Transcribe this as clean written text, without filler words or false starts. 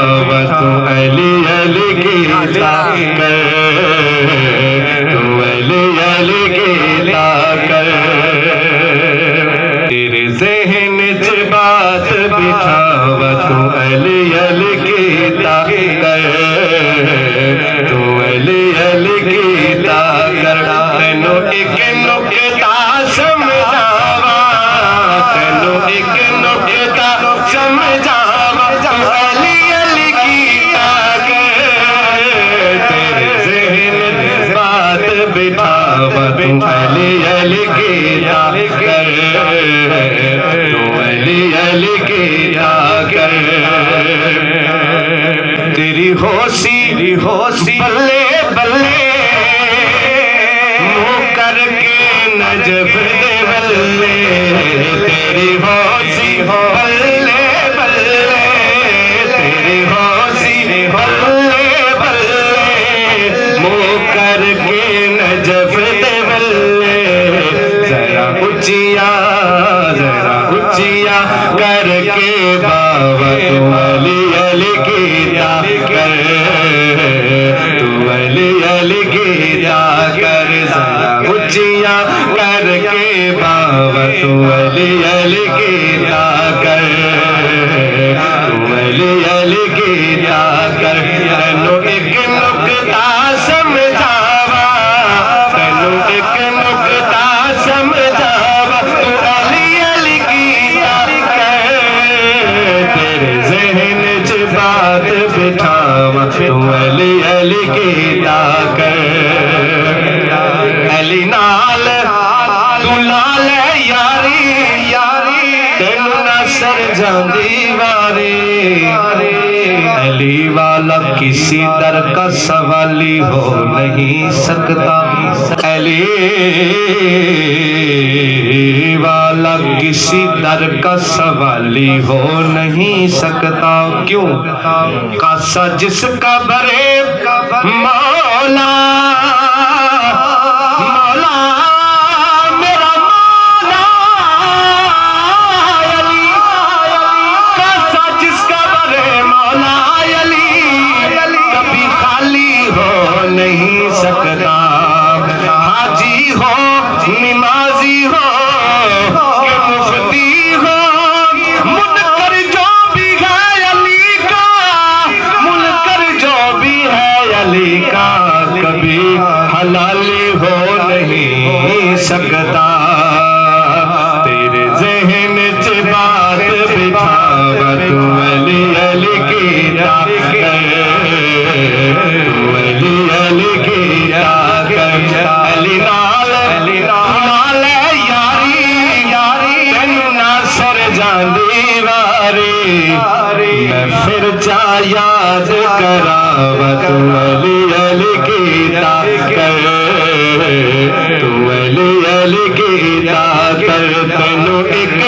बिठावा तू अली अली कीता कर, तू अली अली कीता कर। तेरे ज़हन च बात बिठावा तू अली अली कीता कर, तू अली अली कीता कर। तेनू एक नुक्ता समझावा, तेनू एक नुक्ता समझावा तू अली अली कीता कर। तेरे ज़हन च बात बिठावा तू अली अली कीता कर, तू अली अली कीता कर। तेरी होशी बल्ले बल्ले मुँह करके नजफ दे बल्ले। तेरी होशी बल्ले बल्ले, तेरी होशी बल्ले बल्ले मुँह करके नजफ दे बल्ले। जरा उचिया करके बाबा तू अली अली कीता कर, तू अली अली कीता कर। जरा उचिया करके बाबा तू अली अली कीता कर, तू अली अली कीता कर। तेनू एक नुक्ता समझावा, तेनू एक नुक्ता समझावा तू अली अली कीता कर। तेरे ज़हन च बात बिठावा तू अली अली कीता कर। अली नाल तू लाल यारी, तेनू ना सर जांदी वारी। अली वाला किसी दर का सवाली हो नहीं सकता, अली वाला किसी दर का सवाली हो नहीं सकता। क्यों? कासा जिसका बरे मौला, मौला मेरा मौला अली। कासा जिसका बरे मौला अली, कभी खाली हो नहीं सकता। हाजी हो निमाजी हो कि मुफ्ती हो, मुनकर जो भी है अली का, मुनकर जो भी है अली का, कभी हलाली हो नहीं सकता। तेरे ज़हन च बात बिठावा तू अली अली कीता कर, तू अली अली कीता कर। अली नाल यारी, तेनू ना सर जांदी वारी। मैं फिर चा याद करावा तू अली अली कीता कर, तू अली अली कीता कर। तेनू एक